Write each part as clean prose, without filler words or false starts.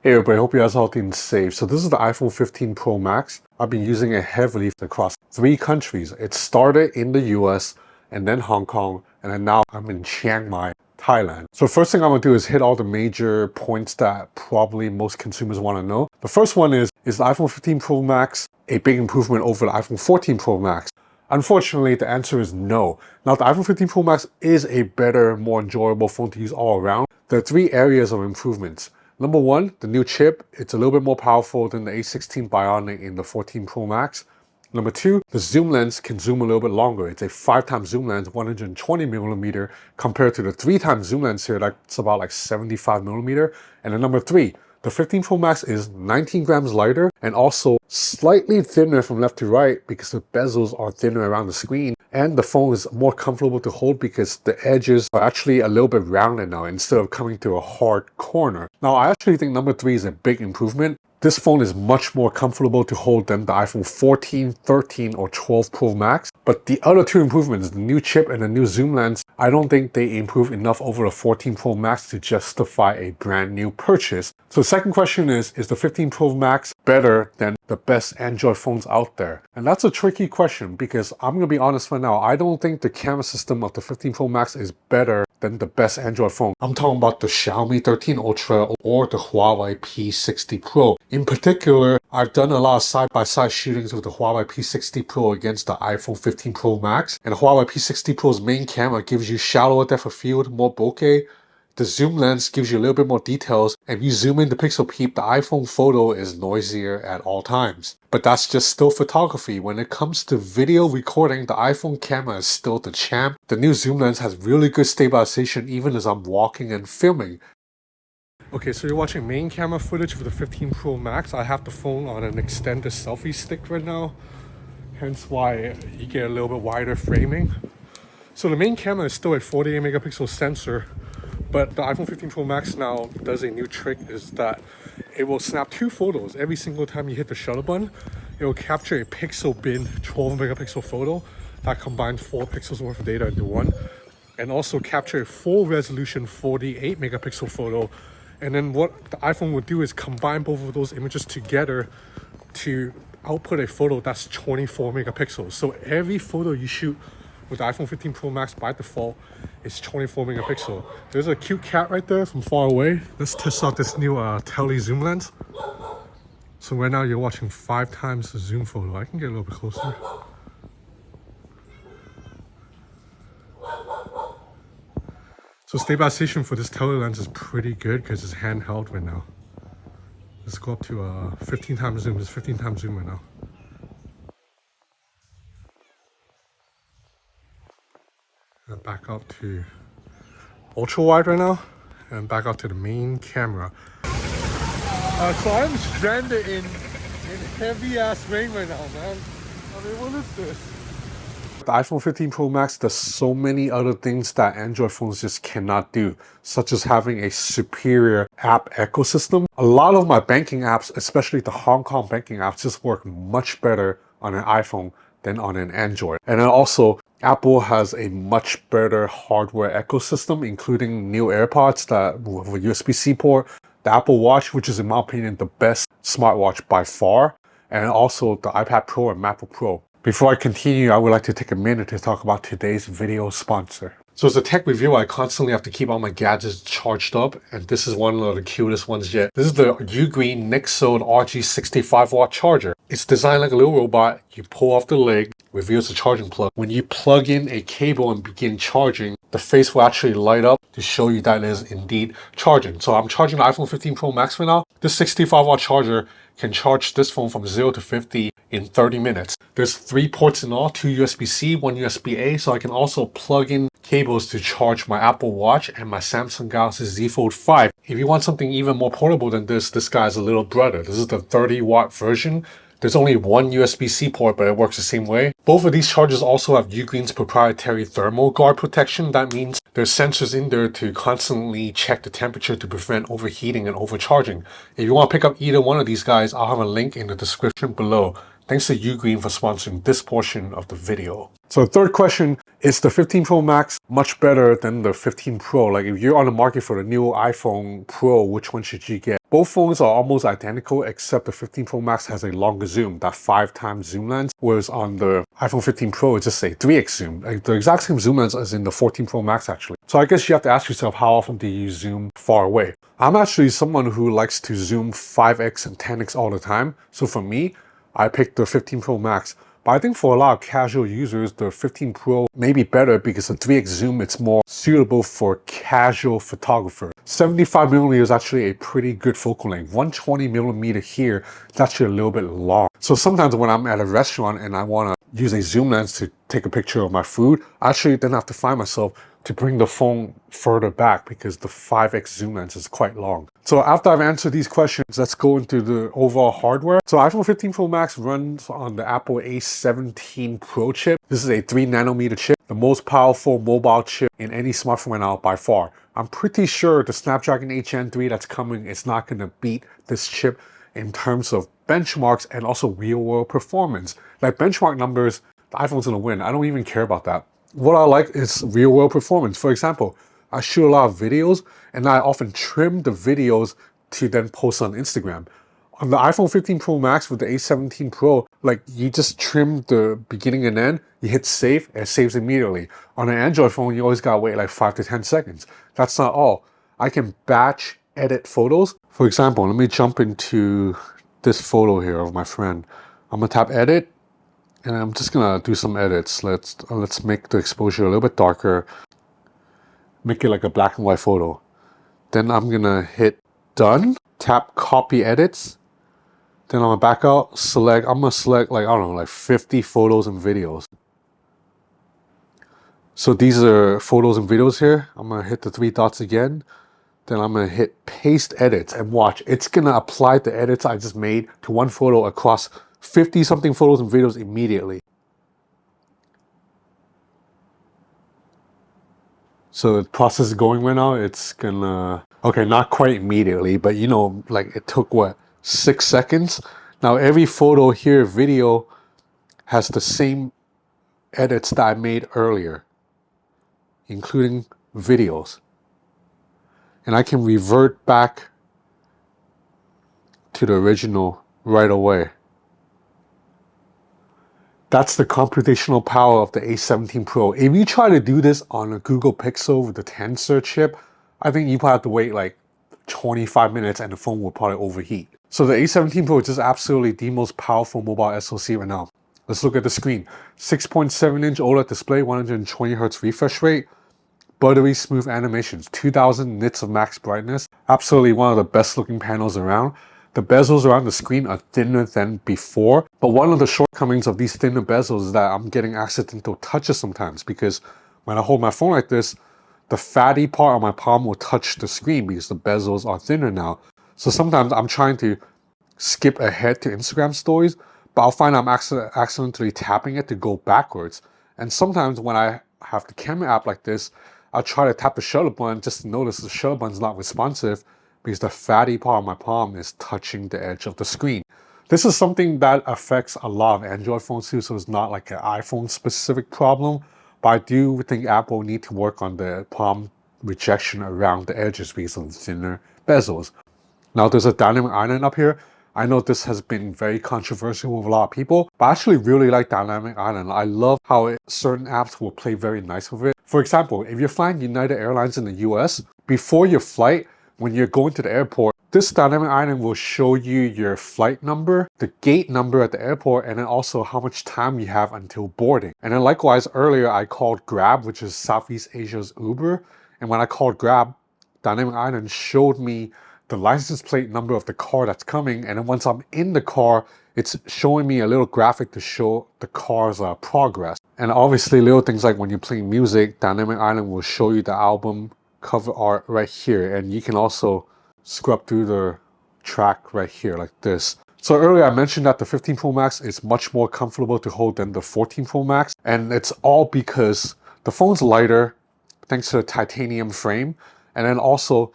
Hey everybody, hope you guys are healthy and safe. So this is the iPhone 15 Pro Max. I've been using it heavily across 3 countries. It started in the US and then Hong Kong, and then now I'm in Chiang Mai, Thailand. So first thing I'm gonna do is hit all the major points that probably most consumers wanna know. The first one is the iPhone 15 Pro Max a big improvement over the iPhone 14 Pro Max? Unfortunately, the answer is no. Now, the iPhone 15 Pro Max is a better, more enjoyable phone to use all around. There are 3 areas of improvements. Number one, the new chip. It's a little bit more powerful than the A16 Bionic in the 14 Pro Max. Number two, the zoom lens can zoom a little bit longer. It's a 5x zoom lens, 120mm, compared to the 3x zoom lens here, that's about like 75mm. And then number three, the 15 Pro Max is 19 grams lighter and also slightly thinner from left to right because the bezels are thinner around the screen, and the phone is more comfortable to hold because the edges are actually a little bit rounded now instead of coming to a hard corner. Now, I actually think number three is a big improvement. This phone is much more comfortable to hold than the iPhone 14, 13, or 12 Pro Max. But the other 2 improvements, the new chip and the new zoom lens, I don't think they improve enough over the 14 Pro Max to justify a brand new purchase. So the second question is the 15 Pro Max better than the best Android phones out there? And that's a tricky question because I'm going to be honest right now, I don't think the camera system of the 15 Pro Max is better than the best Android phone. I'm talking about the Xiaomi 13 Ultra or the Huawei P60 Pro. In particular, I've done a lot of side-by-side shootings with the Huawei P60 Pro against the iPhone 15 Pro Max. And the Huawei P60 Pro's main camera gives you shallower depth of field, more bokeh. The zoom lens gives you a little bit more details, and if you zoom in the pixel peep, the iPhone photo is noisier at all times. But that's just still photography. When it comes to video recording, the iPhone camera is still the champ. The new zoom lens has really good stabilization even as I'm walking and filming. Okay, so you're watching main camera footage for the 15 Pro Max. I have the phone on an extended selfie stick right now, hence why you get a little bit wider framing. So the main camera is still a 48 megapixel sensor, but the iPhone 15 Pro Max now does a new trick, is that it will snap 2 photos every single time you hit the shutter button. It will capture a pixel bin 12 megapixel photo that combines 4 pixels worth of data into one, and also capture a full resolution 48 megapixel photo. And then what the iPhone will do is combine both of those images together to output a photo that's 24 megapixels. So every photo you shoot with the iPhone 15 Pro Max by default is 24 megapixel. There's a cute cat right there from far away. Let's test out this new tele zoom lens. So right now you're watching 5 times the zoom photo. I can get a little bit closer. So stabilization for this tele lens is pretty good because it's handheld right now. Let's go up to 15 times zoom. It's 15 times zoom right now. And back up to ultra wide right now, and back up to the main camera. So I'm stranded in heavy ass rain right now, man. I mean, what is this? The iPhone 15 Pro Max does so many other things that Android phones just cannot do, such as having a superior app ecosystem. A lot of my banking apps, especially the Hong Kong banking apps, just work much better on an iPhone than on an Android. And then also, Apple has a much better hardware ecosystem, including new AirPods that with a USB-C port, the Apple Watch, which is in my opinion the best smartwatch by far, and also the iPad Pro and MacBook Pro. Before I continue, I would like to take a minute to talk about today's video sponsor. So as a tech reviewer, I constantly have to keep all my gadgets charged up, and this is one of the cutest ones yet. This is the Ugreen Nixode RG 65-watt charger. It's designed like a little robot. You pull off the leg, reveals the charging plug. When you plug in a cable and begin charging, the face will actually light up to show you that it is indeed charging. So I'm charging the iPhone 15 Pro Max right now. This 65-watt charger can charge this phone from 0 to 50 in 30 minutes. There's 3 ports in all, 2 USB-C, 1 USB-A, so I can also plug in cables to charge my Apple Watch and my Samsung Galaxy Z Fold 5. If you want something even more portable than this guy's a little brother. This is the 30-watt version. There's only 1 USB-C port, but it works the same way. Both of these chargers also have Ugreen's proprietary thermal guard protection. That means there's sensors in there to constantly check the temperature to prevent overheating and overcharging. If you want to pick up either one of these guys, I'll have a link in the description below. Thanks to Ugreen for sponsoring this portion of the video. So the third question, is the 15 Pro Max much better than the 15 Pro? Like if you're on the market for the new iPhone Pro, which one should you get? Both phones are almost identical except the 15 Pro Max has a longer zoom, that 5 times zoom lens, whereas on the iPhone 15 Pro it's just a 3x zoom. Like the exact same zoom lens as in the 14 Pro Max actually. So I guess you have to ask yourself, how often do you zoom far away? I'm actually someone who likes to zoom 5x and 10x all the time. So for me, I picked the 15 Pro Max. But I think for a lot of casual users, the 15 Pro may be better because the 3x zoom, it's more suitable for casual photographers. 75mm is actually a pretty good focal length. 120mm here, it's actually a little bit long. So sometimes when I'm at a restaurant and I want to use a zoom lens to take a picture of my food, I actually then have to find myself to bring the phone further back because the 5x zoom lens is quite long. So after I've answered these questions, let's go into the overall hardware. So iPhone 15 Pro Max runs on the Apple A17 Pro chip. This is a 3nm chip, the most powerful mobile chip in any smartphone right now by far. I'm pretty sure the Snapdragon 8 Gen 3 that's coming is not going to beat this chip in terms of benchmarks and also real-world performance. Like benchmark numbers, the iPhone's going to win. I don't even care about that. What I like is real-world performance. For example, I shoot a lot of videos and I often trim the videos to then post on Instagram. On the iPhone 15 Pro Max with the A17 Pro, like you just trim the beginning and end, you hit save, and it saves immediately. On an Android phone, you always gotta wait like 5 to 10 seconds. That's not all. I can batch edit photos. For example, let me jump into this photo here of my friend. I'm gonna tap edit, and I'm just gonna do some edits. Let's make the exposure a little bit darker. Make it like a black and white photo. Then I'm gonna hit done, tap copy edits. Then I'm gonna back out, I'm gonna select like, I don't know, like 50 photos and videos. So these are photos and videos here. I'm gonna hit the 3 dots again. Then I'm gonna hit paste edits and watch. It's gonna apply the edits I just made to one photo across 50 something photos and videos immediately. So the process is going right now. It's gonna, okay, not quite immediately, but you know, like it took what, 6 seconds? Now every photo here, video, has the same edits that I made earlier, including videos. And I can revert back to the original right away. That's the computational power of the A17 Pro. If you try to do this on a Google Pixel with the Tensor chip, I think you probably have to wait like 25 minutes and the phone will probably overheat. So the A17 Pro is just absolutely the most powerful mobile SoC right now. Let's look at the screen. 6.7-inch OLED display, 120Hz refresh rate, buttery smooth animations, 2000 nits of max brightness. Absolutely one of the best looking panels around. The bezels around the screen are thinner than before, but one of the shortcomings of these thinner bezels is that I'm getting accidental touches sometimes because when I hold my phone like this, the fatty part of my palm will touch the screen because the bezels are thinner now. So sometimes I'm trying to skip ahead to Instagram stories, but I'll find I'm accidentally tapping it to go backwards. And sometimes when I have the camera app like this, I'll try to tap the shutter button just to notice the shutter button's not responsive because the fatty part of my palm is touching the edge of the screen. This is something that affects a lot of Android phones too, so it's not like an iPhone specific problem, but I do think Apple need to work on the palm rejection around the edges because of the thinner bezels. Now there's a dynamic island up here. I know this has been very controversial with a lot of people, but I actually really like dynamic island. I love how certain apps will play very nice with it. For example, if you're flying United Airlines in the US, before your flight, when you're going to the airport, this dynamic island will show you your flight number, the gate number at the airport, and then also how much time you have until boarding. And then likewise, earlier I called Grab, which is Southeast Asia's Uber. And when I called Grab, dynamic island showed me the license plate number of the car that's coming. And then once I'm in the car, it's showing me a little graphic to show the car's progress. And obviously little things like when you're playing music, dynamic island will show you the album cover art right here, and you can also scrub through the track right here like this. So earlier I mentioned that the 15 Pro Max is much more comfortable to hold than the 14 Pro Max, and it's all because the phone's lighter thanks to the titanium frame, and then also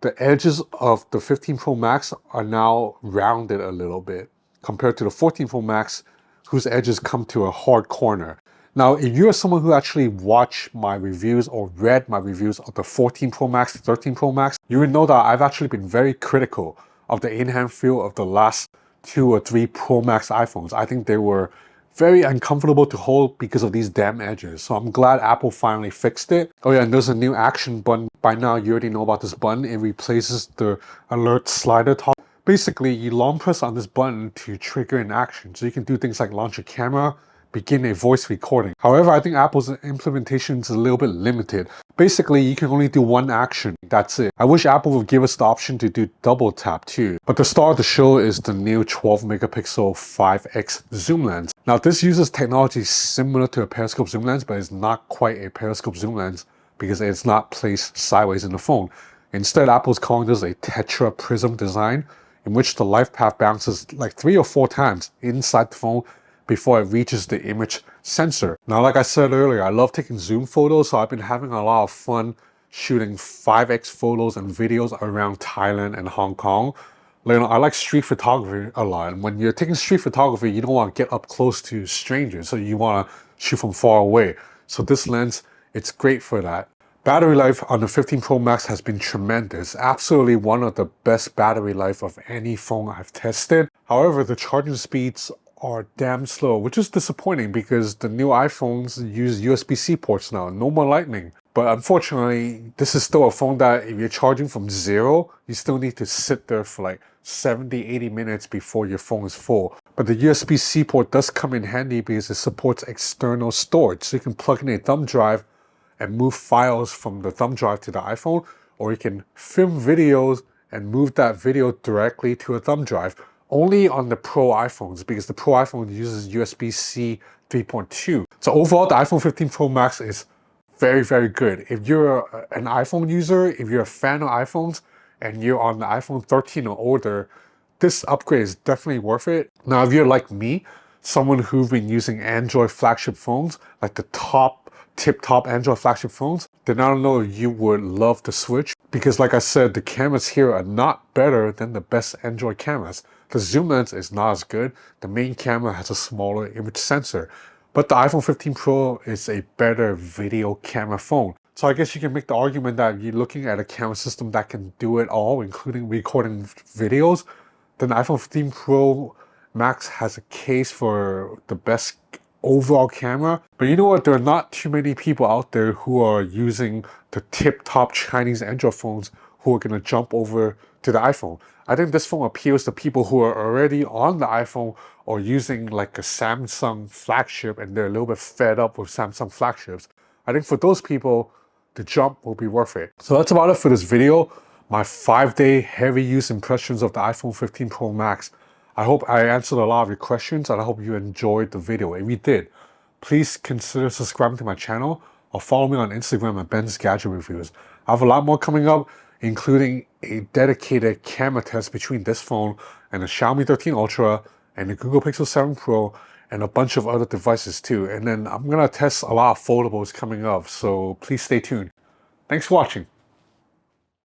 the edges of the 15 Pro Max are now rounded a little bit compared to the 14 Pro Max, whose edges come to a hard corner. Now, if you're someone who actually watched my reviews or read my reviews of the 14 Pro Max, 13 Pro Max, you would know that I've actually been very critical of the in-hand feel of the last 2 or 3 Pro Max iPhones. I think they were very uncomfortable to hold because of these damn edges. So I'm glad Apple finally fixed it. Oh yeah, and there's a new action button. By now you already know about this button. It replaces the alert slider toggle. Basically, you long press on this button to trigger an action. So you can do things like launch a camera, begin a voice recording. However, I think Apple's implementation is a little bit limited. Basically, you can only do one action. That's it. I wish Apple would give us the option to do double tap too. But the star of the show is the new 12 megapixel 5x zoom lens. Now, this uses technology similar to a periscope zoom lens, but it's not quite a periscope zoom lens because it's not placed sideways in the phone. Instead, Apple's calling this a tetra prism design, in which the light path bounces like 3 or 4 times inside the phone before it reaches the image sensor. Now, like I said earlier, I love taking zoom photos, so I've been having a lot of fun shooting 5x photos and videos around Thailand and Hong Kong. You know, I like street photography a lot, and when you're taking street photography, you don't want to get up close to strangers, so you want to shoot from far away. So this lens, it's great for that. Battery life on the 15 Pro Max has been tremendous. Absolutely one of the best battery life of any phone I've tested. However, the charging speeds are damn slow, which is disappointing because the new iPhones use USB-C ports now, no more Lightning. But unfortunately, this is still a phone that if you're charging from 0, you still need to sit there for like 70-80 minutes before your phone is full. But the USB-C port does come in handy because it supports external storage. So you can plug in a thumb drive and move files from the thumb drive to the iPhone, or you can film videos and move that video directly to a thumb drive. Only on the Pro iPhones, because the Pro iPhone uses USB-C 3.2. So overall, the iPhone 15 Pro Max is very, very good. If you're an iPhone user, if you're a fan of iPhones, and you're on the iPhone 13 or older, this upgrade is definitely worth it. Now, if you're like me, someone who's been using Android flagship phones, like the tip-top Android flagship phones, then I don't know if you would love the switch, because like I said, the cameras here are not better than the best Android cameras. The zoom lens is not as good. The main camera has a smaller image sensor, but the iPhone 15 Pro is a better video camera phone. So I guess you can make the argument that if you're looking at a camera system that can do it all, including recording videos, then the iPhone 15 Pro Max has a case for the best overall camera. But you know what? There are not too many people out there who are using the tip-top Chinese Android phones who are going to jump over to the iPhone. I think this phone appeals to people who are already on the iPhone or using like a Samsung flagship and they're a little bit fed up with Samsung flagships. I think for those people, the jump will be worth it. So that's about it for this video. My 5-day heavy use impressions of the iPhone 15 Pro Max. I hope I answered a lot of your questions and I hope you enjoyed the video. If you did, please consider subscribing to my channel or follow me on Instagram at Ben's Gadget Reviews. I have a lot more coming up, including a dedicated camera test between this phone and the Xiaomi 13 Ultra and the Google Pixel 7 Pro and a bunch of other devices too. And then I'm going to test a lot of foldables coming up, so please stay tuned. Thanks for watching.